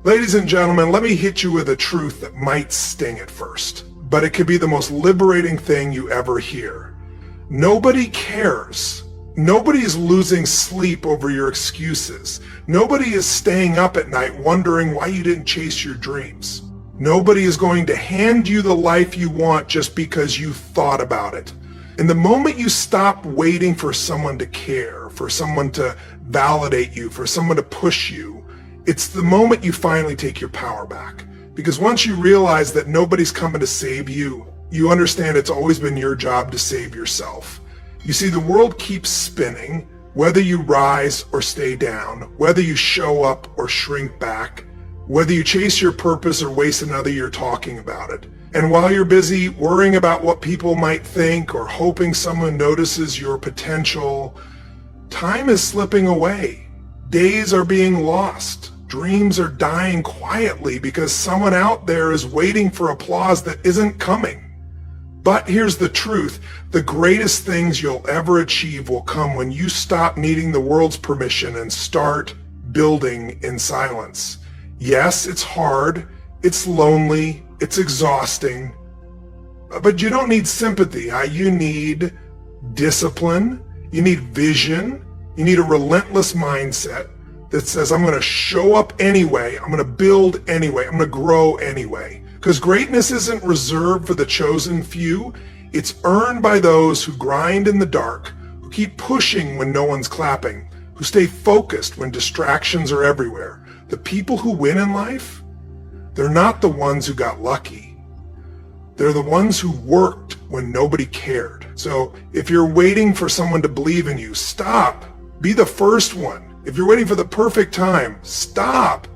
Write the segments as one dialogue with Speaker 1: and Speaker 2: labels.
Speaker 1: Ladies and gentlemen, let me hit you with a truth that might sting at first, but it could be the most liberating thing you ever hear. Nobody cares. Nobody is losing sleep over your excuses. Nobody is staying up at night wondering why you didn't chase your dreams. Nobody is going to hand you the life you want just because you thought about it. And the moment you stop waiting for someone to care, for someone to validate you, for someone to push you, it's the moment you finally take your power back. Because once you realize that nobody's coming to save you, you understand it's always been your job to save yourself. You see, the world keeps spinning, whether you rise or stay down, whether you show up or shrink back, whether you chase your purpose or waste another year talking about it. And while you're busy worrying about what people might think or hoping someone notices your potential, time is slipping away. Days are being lost. Dreams are dying quietly because someone out there is waiting for applause that isn't coming. But here's the truth. The greatest things you'll ever achieve will come when you stop needing the world's permission and start building in silence. Yes, it's hard, it's lonely, it's exhausting, but you don't need sympathy. You need discipline, you need vision, you need a relentless mindset that says, I'm going to show up anyway, I'm going to build anyway, I'm going to grow anyway. Because greatness isn't reserved for the chosen few, it's earned by those who grind in the dark, who keep pushing when no one's clapping, who stay focused when distractions are everywhere. The people who win in life, they're not the ones who got lucky. They're the ones who worked when nobody cared. So if you're waiting for someone to believe in you, stop. Be the first one. If you're waiting for the perfect time, stop.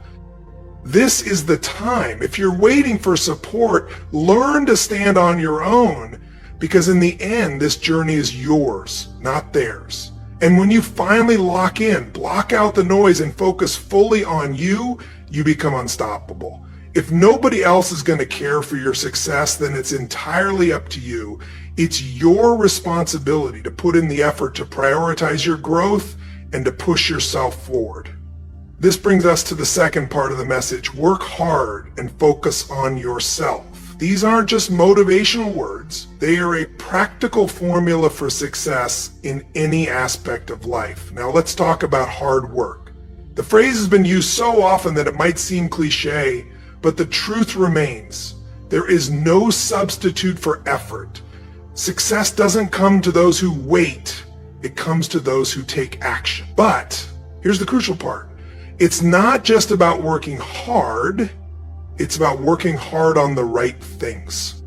Speaker 1: This is the time. If you're waiting for support, learn to stand on your own, because in the end, this journey is yours, not theirs. And when you finally lock in, block out the noise and focus fully on you, you become unstoppable. If nobody else is going to care for your success, then it's entirely up to you. It's your responsibility to put in the effort to prioritize your growth and to push yourself forward. This brings us to the second part of the message. Work hard and focus on yourself. These aren't just motivational words. They are a practical formula for success in any aspect of life. Now let's talk about hard work. The phrase has been used so often that it might seem cliche, but the truth remains. There is no substitute for effort. Success doesn't come to those who wait. It comes to those who take action. But here's the crucial part. It's not just about working hard, it's about working hard on the right things.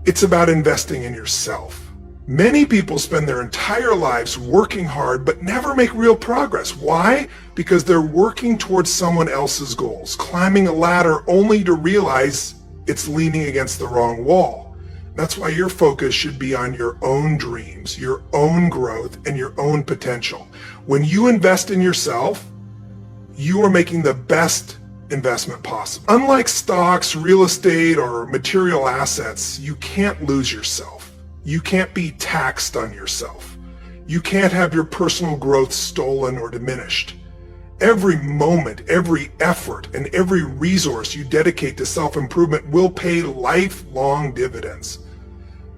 Speaker 1: It's about investing in yourself. Many people spend their entire lives working hard but never make real progress. Why? Because they're working towards someone else's goals, climbing a ladder only to realize it's leaning against the wrong wall. That's why your focus should be on your own dreams, your own growth, and your own potential. When you invest in yourself, you are making the best investment possible. Unlike stocks, real estate, or material assets, you can't lose yourself. You can't be taxed on yourself. You can't have your personal growth stolen or diminished. Every moment, every effort, and every resource you dedicate to self-improvement will pay lifelong dividends.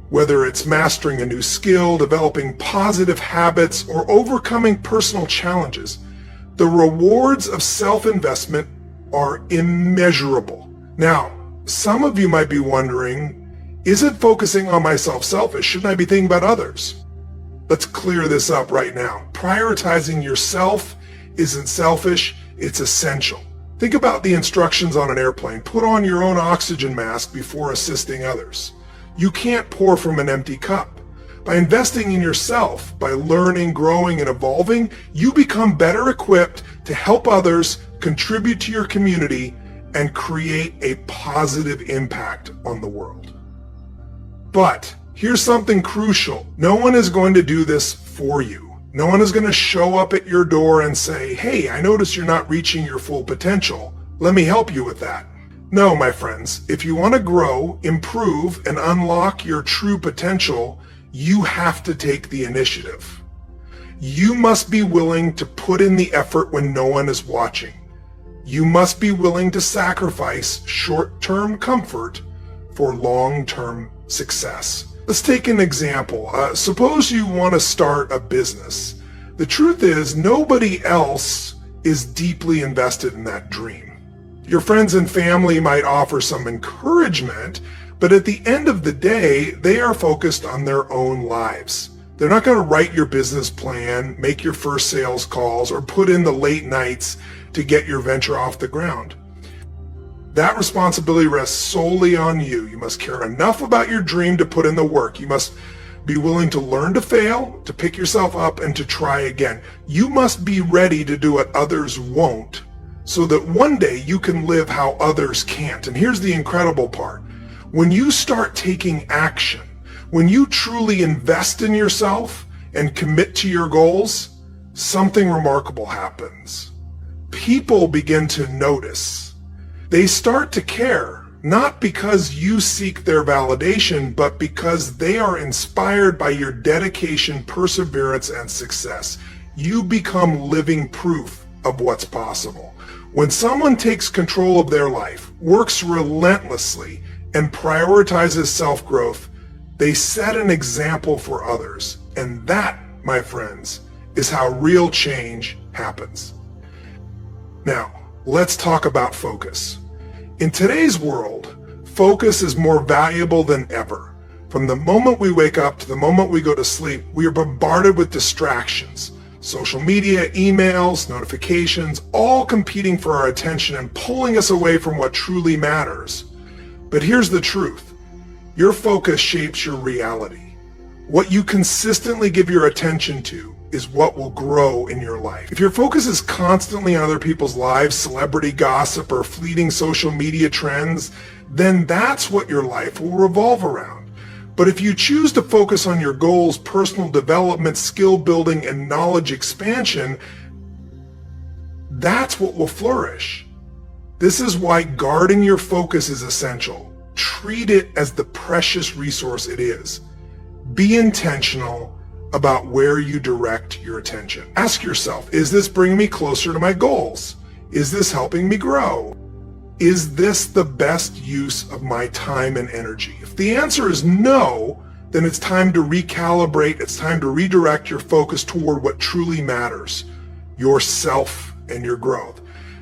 Speaker 1: Whether it's mastering a new skill, developing positive habits, or overcoming personal challenges, the rewards of self-investment are immeasurable. Now, some of you might be wondering, isn't focusing on myself selfish? Shouldn't I be thinking about others? Let's clear this up right now. Prioritizing yourself isn't selfish, it's essential. Think about the instructions on an airplane. Put on your own oxygen mask before assisting others. You can't pour from an empty cup. By investing in yourself, by learning, growing, and evolving, you become better equipped to help others, contribute to your community, and create a positive impact on the world. But here's something crucial. No one is going to do this for you. No one is going to show up at your door and say, hey, I notice you're not reaching your full potential. Let me help you with that. No, my friends, if you want to grow, improve, and unlock your true potential, you have to take the initiative. You must be willing to put in the effort when no one is watching. You must be willing to sacrifice short-term comfort for long-term success. Let's take an example. Suppose you want to start a business. The truth is, nobody else is deeply invested in that dream. Your friends and family might offer some encouragement, but at the end of the day, they are focused on their own lives. They're not going to write your business plan, make your first sales calls, or put in the late nights to get your venture off the ground. That responsibility rests solely on you. You must care enough about your dream to put in the work. You must be willing to learn to fail, to pick yourself up, and to try again. You must be ready to do what others won't, so that one day you can live how others can't. And here's the incredible part. When you start taking action, when you truly invest in yourself and commit to your goals, something remarkable happens. People begin to notice. They start to care, not because you seek their validation, but because they are inspired by your dedication, perseverance, and success. You become living proof of what's possible. When someone takes control of their life, works relentlessly, and prioritizes self-growth, they set an example for others. And that, my friends, is how real change happens. Now, let's talk about focus. In today's world, focus is more valuable than ever. From the moment we wake up to the moment we go to sleep, we are bombarded with distractions. Social media, emails, notifications, all competing for our attention and pulling us away from what truly matters. But here's the truth. Your focus shapes your reality. What you consistently give your attention to is what will grow in your life. If your focus is constantly on other people's lives, celebrity gossip, or fleeting social media trends, then that's what your life will revolve around. But if you choose to focus on your goals, personal development, skill building, and knowledge expansion, that's what will flourish. This is why guarding your focus is essential. Treat it as the precious resource it is. Be intentional about where you direct your attention. Ask yourself, is this bringing me closer to my goals? Is this helping me grow? Is this the best use of my time and energy? If the answer is no, then it's time to recalibrate. It's time to redirect your focus toward what truly matters, yourself and your growth.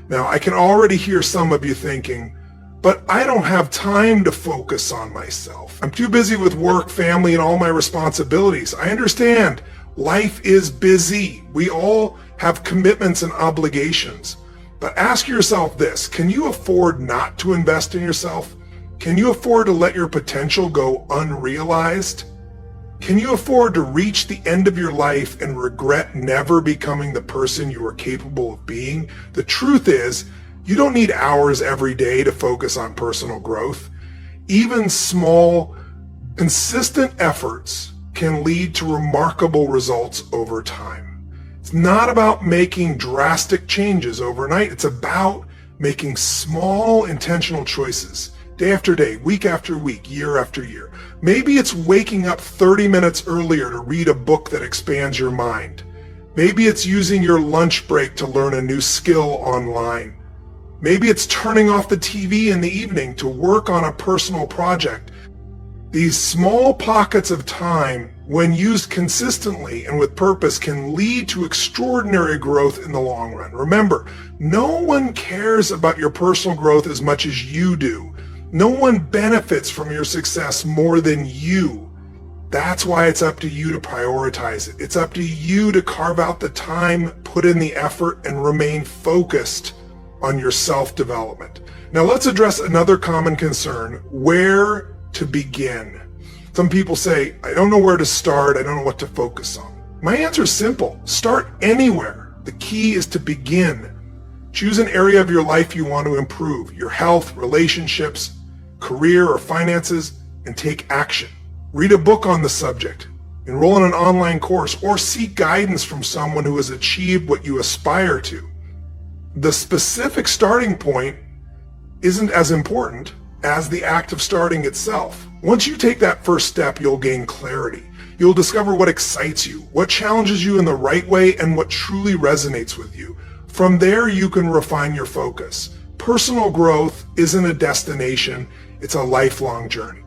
Speaker 1: Now, I can already hear some of you thinking, but I don't have time to focus on myself. I'm too busy with work, family, and all my responsibilities. I understand. Life is busy. We all have commitments and obligations. But ask yourself this, can you afford not to invest in yourself? Can you afford to let your potential go unrealized? Can you afford to reach the end of your life and regret never becoming the person you are capable of being? The truth is, you don't need hours every day to focus on personal growth. Even small, consistent efforts can lead to remarkable results over time. It's not about making drastic changes overnight. It's about making small, intentional choices, day after day, week after week, year after year. Maybe it's waking up 30 minutes earlier to read a book that expands your mind. Maybe it's using your lunch break to learn a new skill online. Maybe it's turning off the TV in the evening to work on a personal project. These small pockets of time, when used consistently and with purpose, can lead to extraordinary growth in the long run. Remember, no one cares about your personal growth as much as you do. No one benefits from your success more than you. That's why it's up to you to prioritize it. It's up to you to carve out the time, put in the effort, and remain focused on your self-development. Now let's address another common concern, where to begin. Some people say, I don't know where to start, I don't know what to focus on. My answer is simple, start anywhere. The key is to begin. Choose an area of your life you want to improve, your health, relationships, career, or finances, and take action. Read a book on the subject, enroll in an online course, or seek guidance from someone who has achieved what you aspire to. The specific starting point isn't as important as the act of starting itself. Once you take that first step, you'll gain clarity. You'll discover what excites you, what challenges you in the right way, and what truly resonates with you. From there, you can refine your focus. Personal growth isn't a destination, it's a lifelong journey.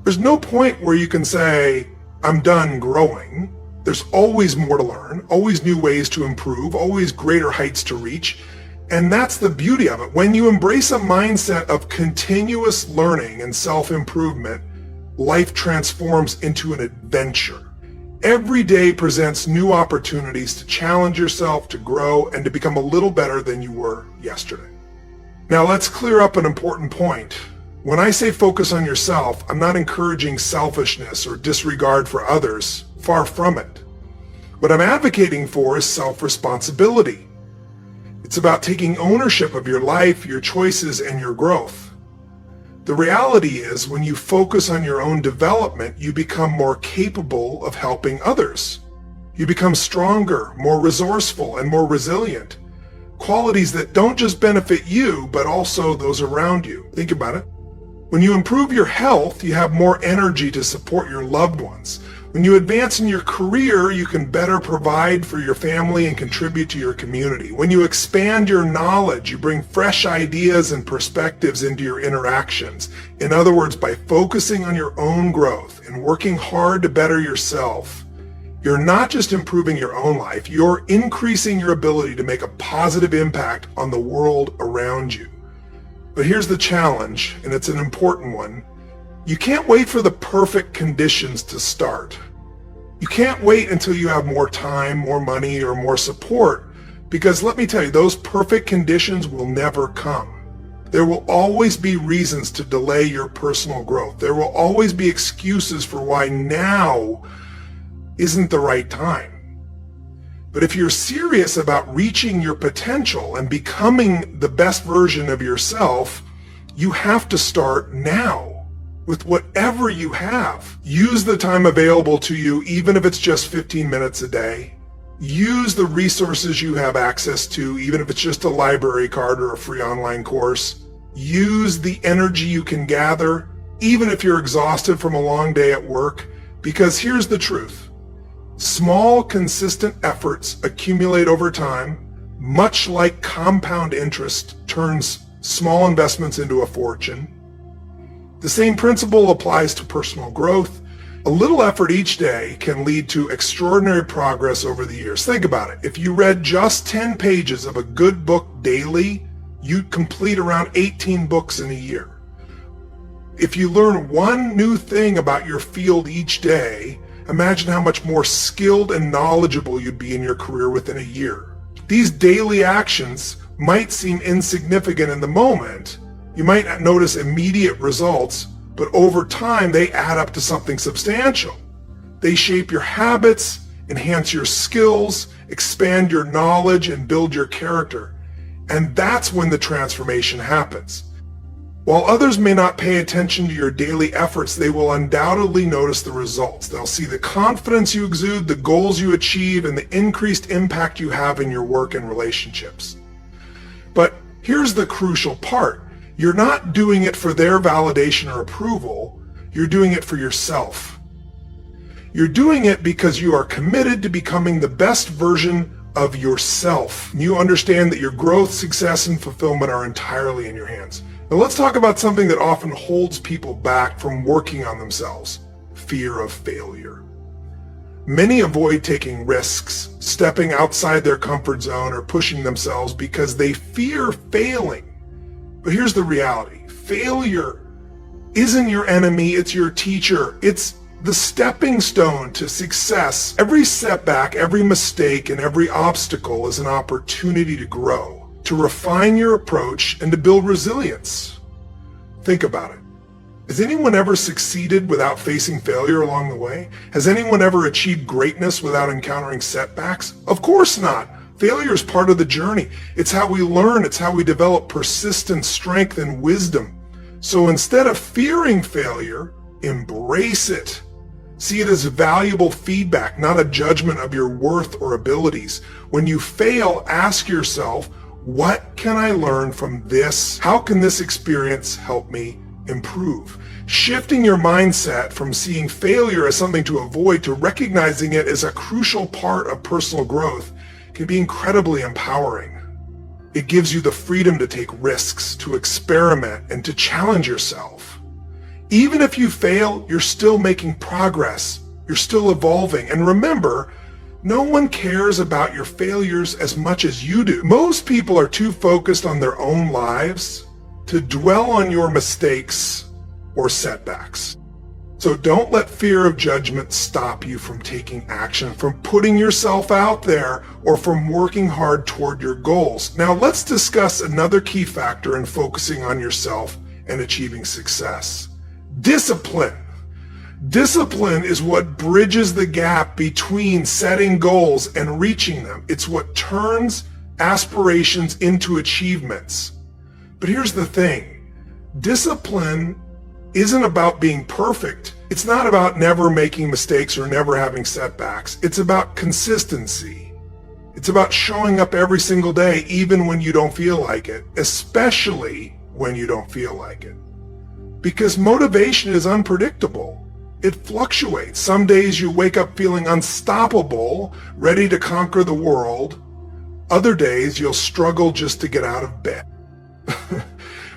Speaker 1: There's no point where you can say, I'm done growing. There's always more to learn, always new ways to improve, always greater heights to reach. And that's the beauty of it. When you embrace a mindset of continuous learning and self-improvement, life transforms into an adventure. Every day presents new opportunities to challenge yourself, to grow, and to become a little better than you were yesterday. Now let's clear up an important point. When I say focus on yourself, I'm not encouraging selfishness or disregard for others. Far from it. What I'm advocating for is self-responsibility. It's about taking ownership of your life, your choices, and your growth. The reality is, when you focus on your own development, you become more capable of helping others. You become stronger, more resourceful, and more resilient. Qualities that don't just benefit you, but also those around you. Think about it. When you improve your health, you have more energy to support your loved ones. When you advance in your career, you can better provide for your family and contribute to your community. When you expand your knowledge, you bring fresh ideas and perspectives into your interactions. In other words, by focusing on your own growth and working hard to better yourself, you're not just improving your own life, you're increasing your ability to make a positive impact on the world around you. But here's the challenge, and it's an important one. You can't wait for the perfect conditions to start. You can't wait until you have more time, more money, or more support, because let me tell you, those perfect conditions will never come. There will always be reasons to delay your personal growth. There will always be excuses for why now isn't the right time. But if you're serious about reaching your potential and becoming the best version of yourself, you have to start now. With whatever you have. Use the time available to you, even if it's just 15 minutes a day. Use the resources you have access to, even if it's just a library card or a free online course. Use the energy you can gather, even if you're exhausted from a long day at work, because here's the truth. Small, consistent efforts accumulate over time, much like compound interest turns small investments into a fortune. The same principle applies to personal growth. A little effort each day can lead to extraordinary progress over the years. Think about it. If you read just 10 pages of a good book daily, you'd complete around 18 books in a year. If you learn one new thing about your field each day, imagine how much more skilled and knowledgeable you'd be in your career within a year. These daily actions might seem insignificant in the moment. You might not notice immediate results, but over time they add up to something substantial. They shape your habits, enhance your skills, expand your knowledge, and build your character. And that's when the transformation happens. While others may not pay attention to your daily efforts, they will undoubtedly notice the results. They'll see the confidence you exude, the goals you achieve, and the increased impact you have in your work and relationships. But here's the crucial part. You're not doing it for their validation or approval. You're doing it for yourself. You're doing it because you are committed to becoming the best version of yourself. You understand that your growth, success, and fulfillment are entirely in your hands. Now let's talk about something that often holds people back from working on themselves: fear of failure. Many avoid taking risks, stepping outside their comfort zone, or pushing themselves because they fear failing. But here's the reality. Failure isn't your enemy, it's your teacher. It's the stepping stone to success. Every setback, every mistake, and every obstacle is an opportunity to grow, to refine your approach, and to build resilience. Think about it. Has anyone ever succeeded without facing failure along the way? Has anyone ever achieved greatness without encountering setbacks? Of course not. Failure is part of the journey. It's how we learn. It's how we develop persistence, strength, and wisdom. So instead of fearing failure, embrace it. See it as valuable feedback, not a judgment of your worth or abilities. When you fail, ask yourself, what can I learn from this? How can this experience help me improve? Shifting your mindset from seeing failure as something to avoid to recognizing it as a crucial part of personal growth can be incredibly empowering. It gives you the freedom to take risks, to experiment, and to challenge yourself. Even if you fail, you're still making progress. You're still evolving. And remember, no one cares about your failures as much as you do. Most people are too focused on their own lives to dwell on your mistakes or setbacks. So don't let fear of judgment stop you from taking action, from putting yourself out there, or from working hard toward your goals. Now let's discuss another key factor in focusing on yourself and achieving success. Discipline. Discipline is what bridges the gap between setting goals and reaching them. It's what turns aspirations into achievements. But here's the thing. Discipline isn't about being perfect. It's not about never making mistakes or never having setbacks. It's about consistency. It's about showing up every single day, even when you don't feel like it, especially when you don't feel like it. Because motivation is unpredictable. It fluctuates. Some days you wake up feeling unstoppable, ready to conquer the world. Other days you'll struggle just to get out of bed.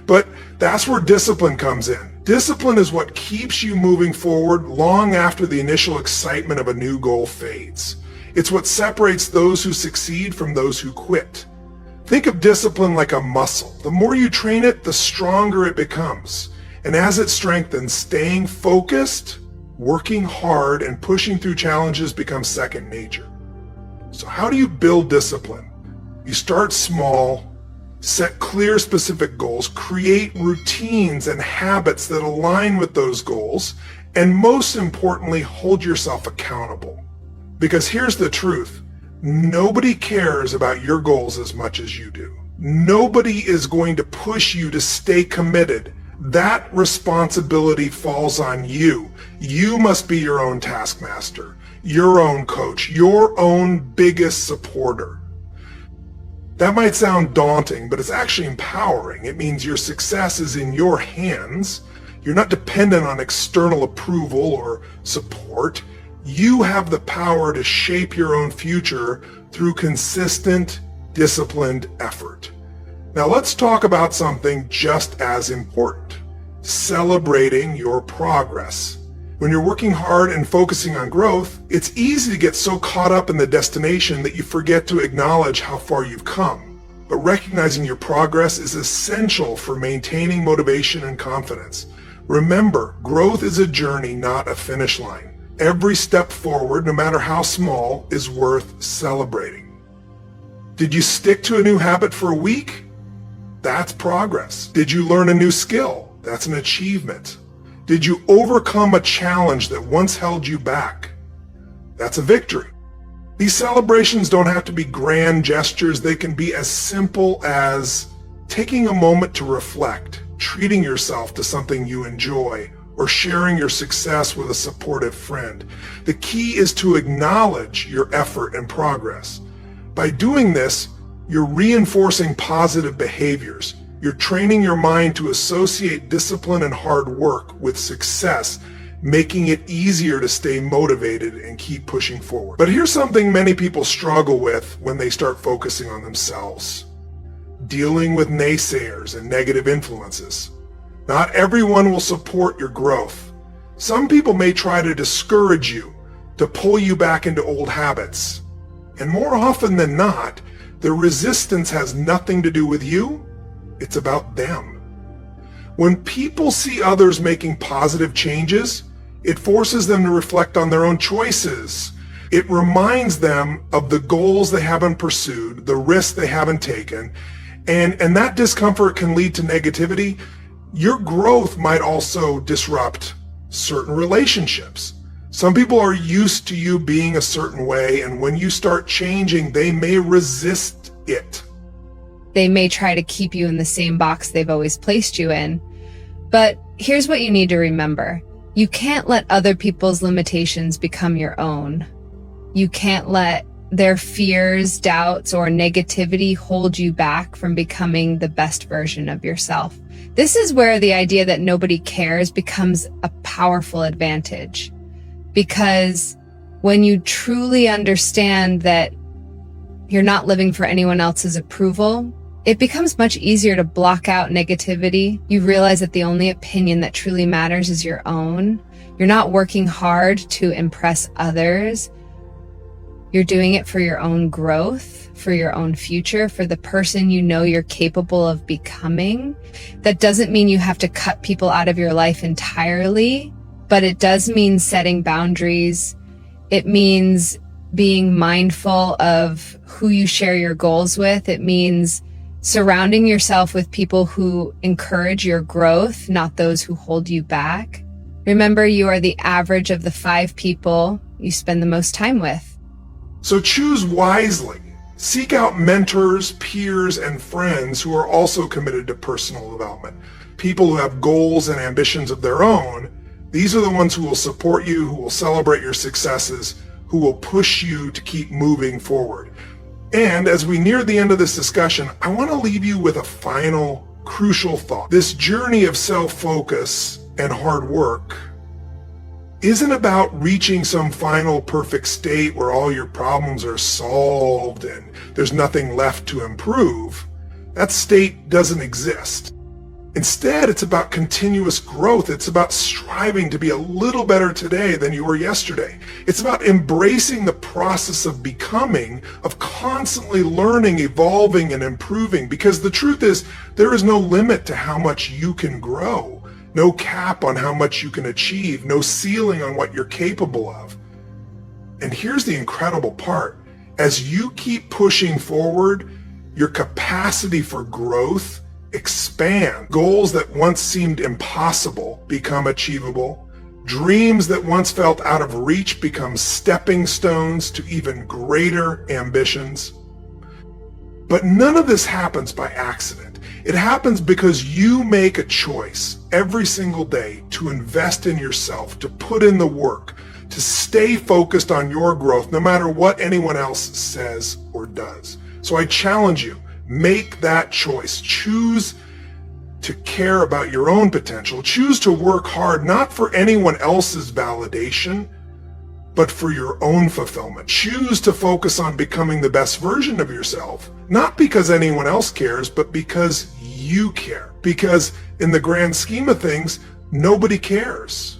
Speaker 1: But that's where discipline comes in. Discipline is what keeps you moving forward long after the initial excitement of a new goal fades. It's what separates those who succeed from those who quit. Think of discipline like a muscle. The more you train it, the stronger it becomes. And as it strengthens, staying focused, working hard, and pushing through challenges becomes second nature. So how do you build discipline? You start small, set clear, specific goals, create routines and habits that align with those goals, and most importantly, hold yourself accountable. Because here's the truth. Nobody cares about your goals as much as you do. Nobody is going to push you to stay committed. That responsibility falls on you. You must be your own taskmaster, your own coach, your own biggest supporter. That might sound daunting, but it's actually empowering. It means your success is in your hands. You're not dependent on external approval or support. You have the power to shape your own future through consistent, disciplined effort. Now let's talk about something just as important: celebrating your progress. When you're working hard and focusing on growth, it's easy to get so caught up in the destination that you forget to acknowledge how far you've come. But recognizing your progress is essential for maintaining motivation and confidence. Remember, growth is a journey, not a finish line. Every step forward, no matter how small, is worth celebrating. Did you stick to a new habit for a week? That's progress. Did you learn a new skill? That's an achievement. Did you overcome a challenge that once held you back? That's a victory. These celebrations don't have to be grand gestures. They can be as simple as taking a moment to reflect, treating yourself to something you enjoy, or sharing your success with a supportive friend. The key is to acknowledge your effort and progress. By doing this, you're reinforcing positive behaviors. You're training your mind to associate discipline and hard work with success, making it easier to stay motivated and keep pushing forward. But here's something many people struggle with when they start focusing on themselves: dealing with naysayers and negative influences. Not everyone will support your growth. Some people may try to discourage you, to pull you back into old habits. And more often than not, the resistance has nothing to do with you. It's about them. When people see others making positive changes, it forces them to reflect on their own choices. It reminds them of the goals they haven't pursued, the risks they haven't taken, and that discomfort can lead to negativity. Your growth might also disrupt certain relationships. Some people are used to you being a certain way, and when you start changing, they may resist it.
Speaker 2: They may try to keep you in the same box they've always placed you in. But here's what you need to remember. You can't let other people's limitations become your own. You can't let their fears, doubts, or negativity hold you back from becoming the best version of yourself. This is where the idea that nobody cares becomes a powerful advantage. Because when you truly understand that you're not living for anyone else's approval, it becomes much easier to block out negativity. You realize that the only opinion that truly matters is your own. You're not working hard to impress others. You're doing it for your own growth, for your own future, for the person you know you're capable of becoming. That doesn't mean you have to cut people out of your life entirely, but it does mean setting boundaries. It means being mindful of who you share your goals with. It means surrounding yourself with people who encourage your growth, not those who hold you back. Remember, you are the average of the 5 people you spend the most time with.
Speaker 1: So choose wisely. Seek out mentors, peers, and friends who are also committed to personal development. People who have goals and ambitions of their own. These are the ones who will support you, who will celebrate your successes, who will push you to keep moving forward. And as we near the end of this discussion, I want to leave you with a final crucial thought. This journey of self-focus and hard work isn't about reaching some final perfect state where all your problems are solved and there's nothing left to improve. That state doesn't exist. Instead, it's about continuous growth. It's about striving to be a little better today than you were yesterday. It's about embracing the process of becoming, of constantly learning, evolving, and improving. Because the truth is, there is no limit to how much you can grow, no cap on how much you can achieve, no ceiling on what you're capable of. And here's the incredible part. As you keep pushing forward, your capacity for growth expand. Goals that once seemed impossible become achievable. Dreams that once felt out of reach become stepping stones to even greater ambitions. But none of this happens by accident. It happens because you make a choice every single day to invest in yourself, to put in the work, to stay focused on your growth no matter what anyone else says or does. So I challenge you, make that choice. Choose to care about your own potential. Choose to work hard, not for anyone else's validation, but for your own fulfillment. Choose to focus on becoming the best version of yourself, not because anyone else cares, but because you care. Because in the grand scheme of things, nobody cares.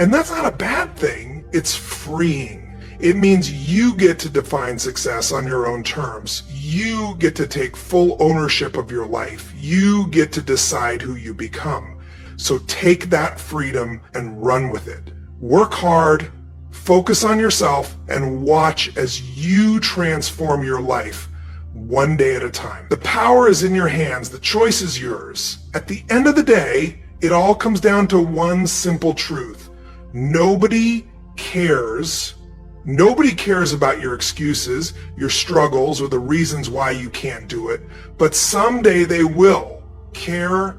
Speaker 1: And that's not a bad thing. It's freeing. It means you get to define success on your own terms. You get to take full ownership of your life. You get to decide who you become. So take that freedom and run with it. Work hard, focus on yourself, and watch as you transform your life one day at a time. The power is in your hands. The choice is yours. At the end of the day, it all comes down to one simple truth. Nobody cares. Nobody cares about your excuses, your struggles, or the reasons why you can't do it. But someday they will care.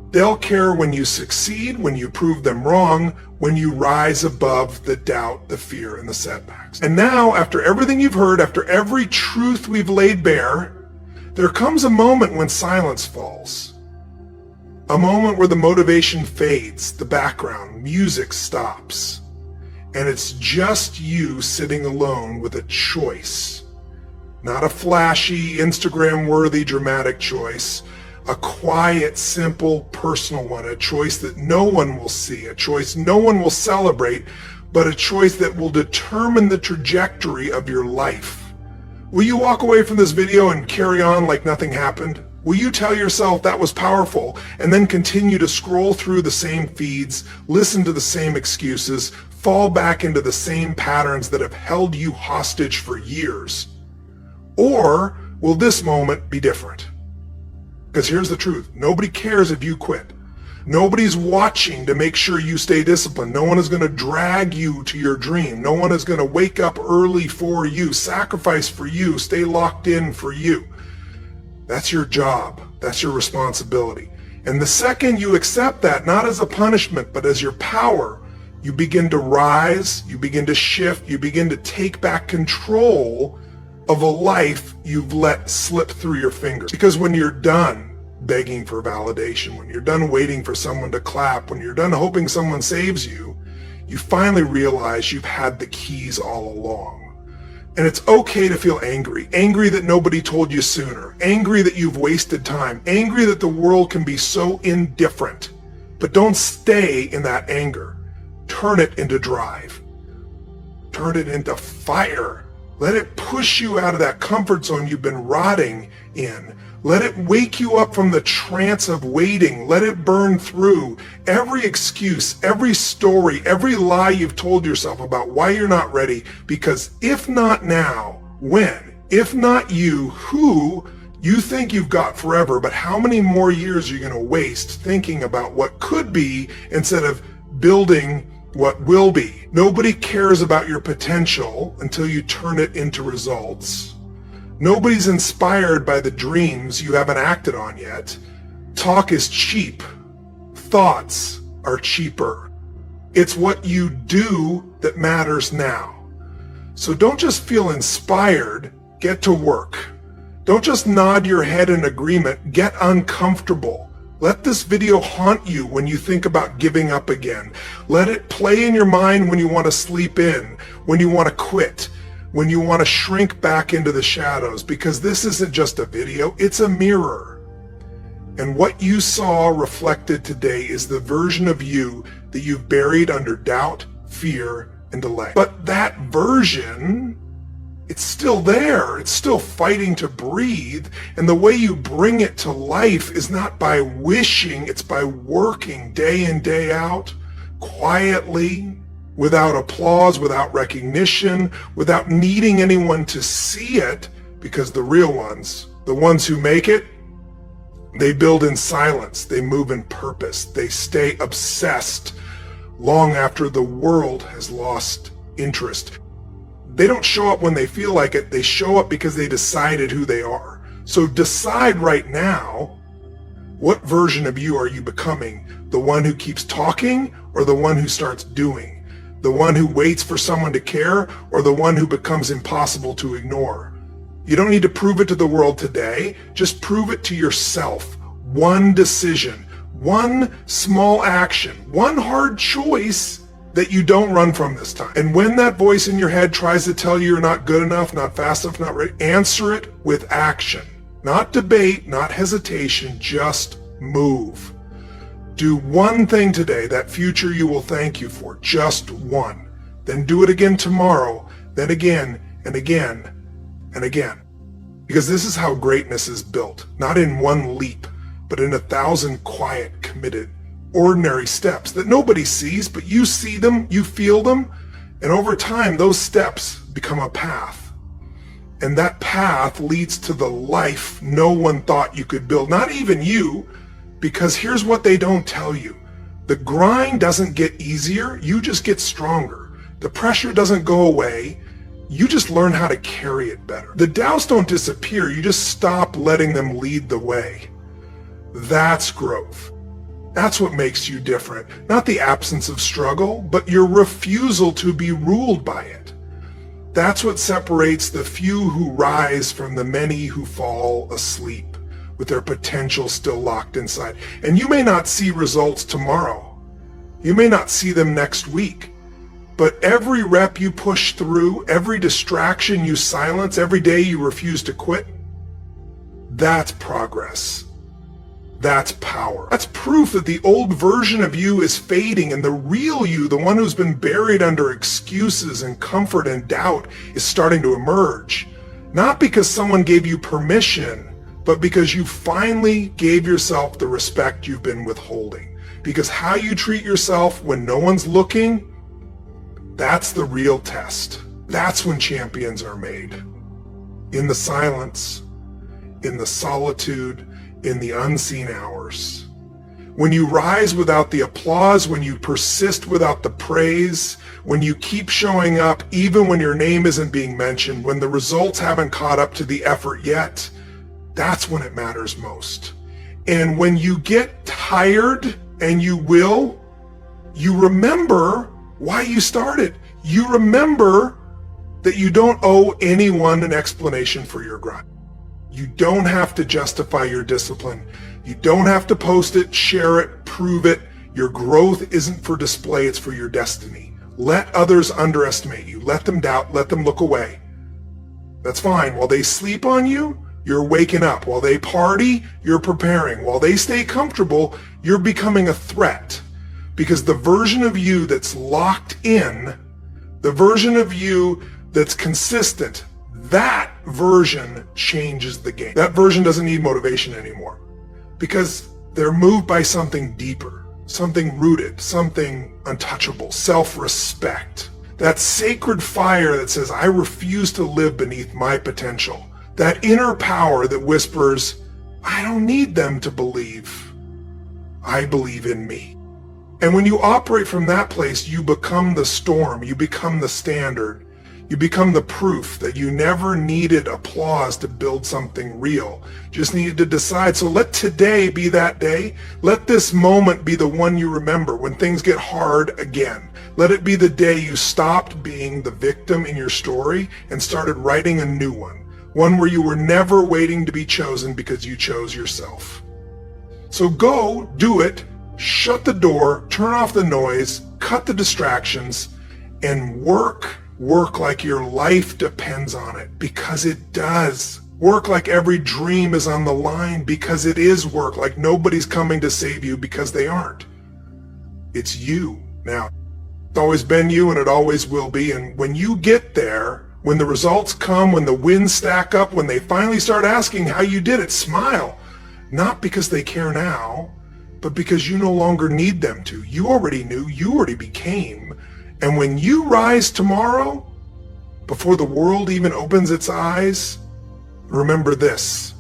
Speaker 1: They'll care when you succeed, when you prove them wrong, when you rise above the doubt, the fear, and the setbacks. And now, after everything you've heard, after every truth we've laid bare, there comes a moment when silence falls. A moment where the motivation fades, the background music stops. And it's just you sitting alone with a choice. Not a flashy, Instagram-worthy, dramatic choice. A quiet, simple, personal one. A choice that no one will see. A choice no one will celebrate, but a choice that will determine the trajectory of your life. Will you walk away from this video and carry on like nothing happened? Will you tell yourself that was powerful and then continue to scroll through the same feeds, listen to the same excuses, fall back into the same patterns that have held you hostage for years? Or will this moment be different? Because here's the truth. Nobody cares if you quit. Nobody's watching to make sure you stay disciplined. No one is going to drag you to your dream. No one is going to wake up early for you, sacrifice for you, stay locked in for you. That's your job. That's your responsibility. And the second you accept that, not as a punishment, but as your power, you begin to rise, you begin to shift, you begin to take back control of a life you've let slip through your fingers. Because when you're done begging for validation, when you're done waiting for someone to clap, when you're done hoping someone saves you, you finally realize you've had the keys all along. And it's okay to feel angry. Angry that nobody told you sooner. Angry that you've wasted time. Angry that the world can be so indifferent. But don't stay in that anger. Turn it into drive. Turn it into fire. Let it push you out of that comfort zone you've been rotting in. Let it wake you up from the trance of waiting. Let it burn through every excuse, every story, every lie you've told yourself about why you're not ready. Because if not now, when? If not you, who? You think you've got forever, but how many more years are you going to waste thinking about what could be instead of building what will be? Nobody cares about your potential until you turn it into results. Nobody's inspired by the dreams you haven't acted on yet. Talk is cheap. Thoughts are cheaper. It's what you do that matters now. So don't just feel inspired, get to work. Don't just nod your head in agreement, get uncomfortable. Let this video haunt you when you think about giving up again. Let it play in your mind when you want to sleep in, when you want to quit, when you want to shrink back into the shadows, because this isn't just a video, it's a mirror. And what you saw reflected today is the version of you that you've buried under doubt, fear, and delay. But that version, it's still there. It's still fighting to breathe. And the way you bring it to life is not by wishing, it's by working day in, day out, quietly, without applause, without recognition, without needing anyone to see it, because the real ones, the ones who make it, they build in silence, they move in purpose, they stay obsessed long after the world has lost interest. They don't show up when they feel like it, they show up because they decided who they are. So decide right now, what version of you are you becoming? The one who keeps talking or the one who starts doing? The one who waits for someone to care or the one who becomes impossible to ignore? You don't need to prove it to the world today, just prove it to yourself. One decision, one small action, one hard choice that you don't run from this time. And when that voice in your head tries to tell you you're not good enough, not fast enough, not ready, answer it with action. Not debate, not hesitation, just move. Do one thing today, that future you will thank you for, just one. Then do it again tomorrow, then again and again and again. Because this is how greatness is built, not in one leap, but in 1,000 quiet, committed, ordinary steps that nobody sees, but you see them, you feel them, and over time those steps become a path. And that path leads to the life no one thought you could build, not even you, because here's what they don't tell you. The grind doesn't get easier, you just get stronger. The pressure doesn't go away, you just learn how to carry it better. The doubts don't disappear, you just stop letting them lead the way. That's growth. That's what makes you different. Not the absence of struggle, but your refusal to be ruled by it. That's what separates the few who rise from the many who fall asleep, with their potential still locked inside. And you may not see results tomorrow. You may not see them next week. But every rep you push through, every distraction you silence, every day you refuse to quit, that's progress. That's power. That's proof that the old version of you is fading and the real you, the one who's been buried under excuses and comfort and doubt, is starting to emerge. Not because someone gave you permission, but because you finally gave yourself the respect you've been withholding. Because how you treat yourself when no one's looking, that's the real test. That's when champions are made. In the silence, in the solitude, in the unseen hours. When you rise without the applause, when you persist without the praise, when you keep showing up even when your name isn't being mentioned, when the results haven't caught up to the effort yet, that's when it matters most. And when you get tired, and you will, you remember why you started. You remember that you don't owe anyone an explanation for your grind. You don't have to justify your discipline. You don't have to post it, share it, prove it. Your growth isn't for display, it's for your destiny. Let others underestimate you. Let them doubt, let them look away. That's fine. While they sleep on you, you're waking up. While they party, you're preparing. While they stay comfortable, you're becoming a threat. Because the version of you that's locked in, the version of you that's consistent, that version changes the game. That version doesn't need motivation anymore. Because they're moved by something deeper, something rooted, something untouchable, self-respect. That sacred fire that says, I refuse to live beneath my potential. That inner power that whispers, I don't need them to believe. I believe in me. And when you operate from that place, you become the storm, you become the standard, you become the proof that you never needed applause to build something real. Just needed to decide. So let today be that day. Let this moment be the one you remember when things get hard again. Let it be the day you stopped being the victim in your story and started writing a new one. One where you were never waiting to be chosen because you chose yourself. So go, do it, shut the door, turn off the noise, cut the distractions, and work like your life depends on it, because it does. Work like every dream is on the line, because it is work. Like nobody's coming to save you, because they aren't. It's you. Now, it's always been you, and it always will be. And when you get there, when the results come, when the wins stack up, when they finally start asking how you did it, smile. Not because they care now, but because you no longer need them to. You already knew, you already became. And when you rise tomorrow, before the world even opens its eyes, remember this.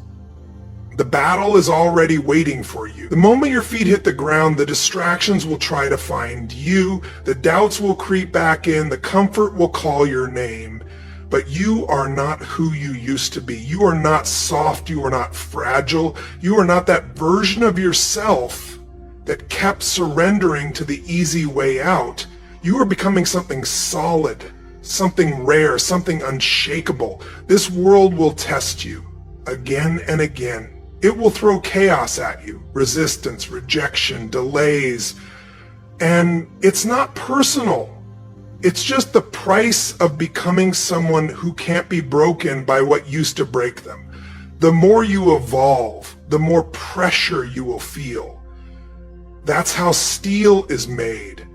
Speaker 1: The battle is already waiting for you. The moment your feet hit the ground, the distractions will try to find you, the doubts will creep back in, the comfort will call your name. But you are not who you used to be. You are not soft, you are not fragile, you are not that version of yourself that kept surrendering to the easy way out. You are becoming something solid, something rare, something unshakable. This world will test you again and again. It will throw chaos at you, resistance, rejection, delays, and it's not personal. It's just the price of becoming someone who can't be broken by what used to break them. The more you evolve, the more pressure you will feel. That's how steel is made.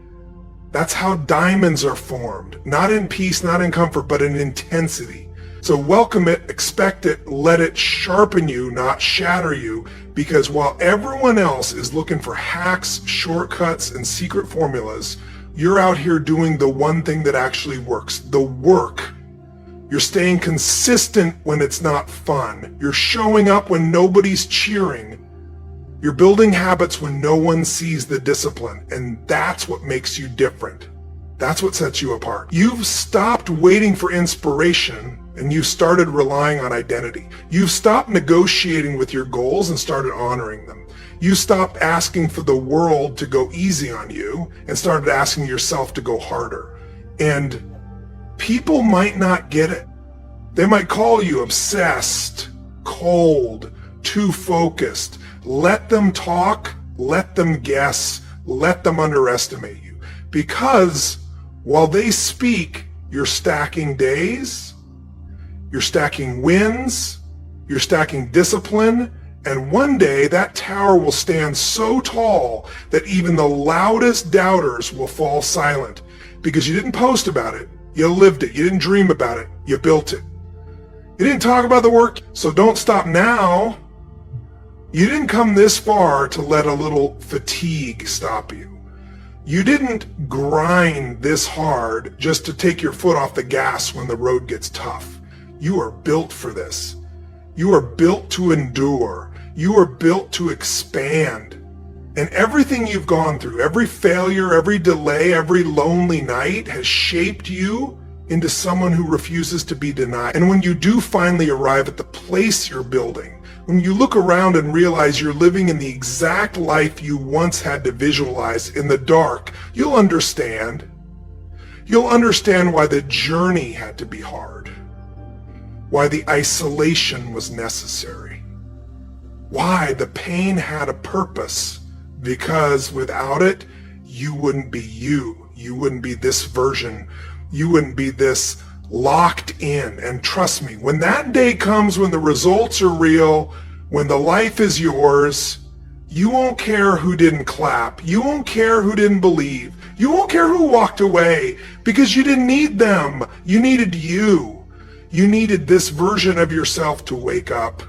Speaker 1: That's how diamonds are formed. Not in peace, not in comfort, but in intensity. So welcome it, expect it, let it sharpen you, not shatter you, because while everyone else is looking for hacks, shortcuts, and secret formulas, you're out here doing the one thing that actually works, the work. You're staying consistent when it's not fun. You're showing up when nobody's cheering. You're building habits when no one sees the discipline, and that's what makes you different. That's what sets you apart. You've stopped waiting for inspiration, and you started relying on identity. You've stopped negotiating with your goals and started honoring them. You stopped asking for the world to go easy on you and started asking yourself to go harder. And people might not get it. They might call you obsessed, cold, too focused. Let them talk, let them guess, let them underestimate you. Because while they speak, you're stacking days, you're stacking wins, you're stacking discipline, and one day that tower will stand so tall that even the loudest doubters will fall silent. Because you didn't post about it, you lived it, you didn't dream about it, you built it. You didn't talk about the work, so don't stop now. You didn't come this far to let a little fatigue stop you. You didn't grind this hard just to take your foot off the gas when the road gets tough. You are built for this. You are built to endure. You are built to expand. And everything you've gone through, every failure, every delay, every lonely night has shaped you into someone who refuses to be denied. And when you do finally arrive at the place you're building, when you look around and realize you're living in the exact life you once had to visualize in the dark, you'll understand. You'll understand why the journey had to be hard, why the isolation was necessary, why the pain had a purpose, because without it, you wouldn't be you. You wouldn't be this version. You wouldn't be this locked in. And trust me, when that day comes, when the results are real, when the life is yours, you won't care who didn't clap. You won't care who didn't believe. You won't care who walked away, because you didn't need them. You needed you. You needed this version of yourself to wake up,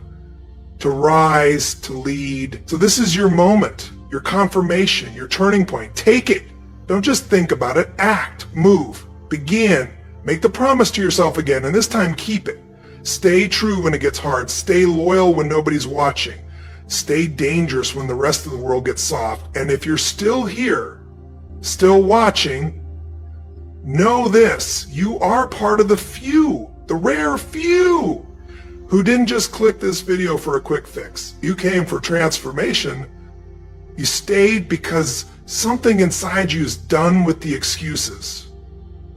Speaker 1: to rise, to lead. So this is your moment, your confirmation, your turning point. Take it. Don't just think about it. Act, move, begin. Make the promise to yourself again, and this time keep it. Stay true when it gets hard. Stay loyal when nobody's watching. Stay dangerous when the rest of the world gets soft. And if you're still here, still watching, know this: you are part of the few, the rare few, who didn't just click this video for a quick fix. You came for transformation. You stayed because something inside you is done with the excuses.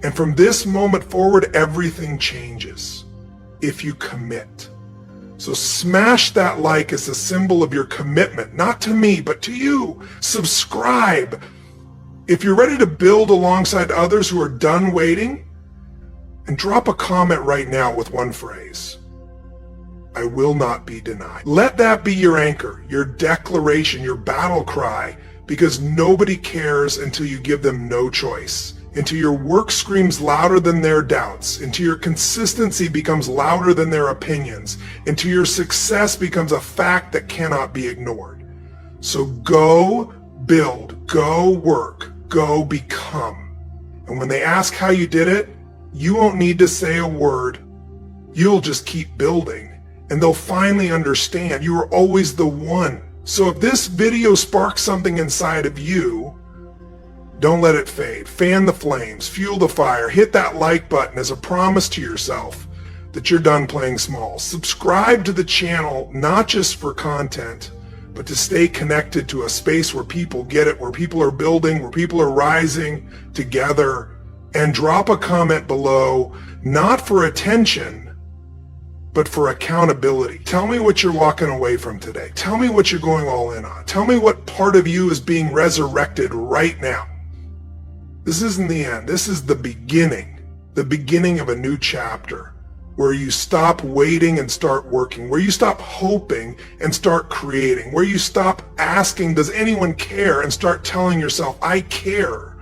Speaker 1: And from this moment forward, everything changes if you commit. So smash that like as a symbol of your commitment, not to me, but to you. Subscribe. If you're ready to build alongside others who are done waiting, and drop a comment right now with one phrase: I will not be denied. Let that be your anchor, your declaration, your battle cry, because nobody cares until you give them no choice, until your work screams louder than their doubts, until your consistency becomes louder than their opinions, until your success becomes a fact that cannot be ignored. So go build, go work, go become. And when they ask how you did it, you won't need to say a word. You'll just keep building, and they'll finally understand you are always the one. So if this video sparks something inside of you, don't let it fade. Fan the flames, fuel the fire, hit that like button as a promise to yourself that you're done playing small. Subscribe to the channel, not just for content, but to stay connected to a space where people get it, where people are building, where people are rising together. And drop a comment below, not for attention, but for accountability. Tell me what you're walking away from today. Tell me what you're going all in on. Tell me what part of you is being resurrected right now. This isn't the end. This is the beginning of a new chapter, where you stop waiting and start working, where you stop hoping and start creating, where you stop asking, does anyone care, and start telling yourself, I care.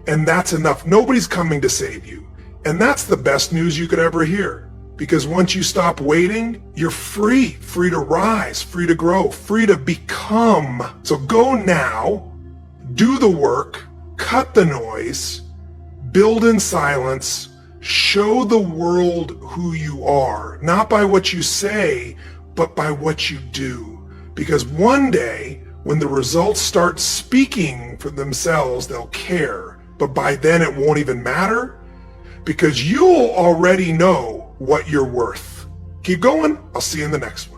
Speaker 1: And that's enough. Nobody's coming to save you. And that's the best news you could ever hear. Because once you stop waiting, you're free to rise, free to grow, free to become. So go now, do the work, cut the noise, build in silence, show the world who you are, not by what you say, but by what you do. Because one day, when the results start speaking for themselves, they'll care. But by then it won't even matter, because you'll already know what you're worth. Keep going. I'll see you in the next one.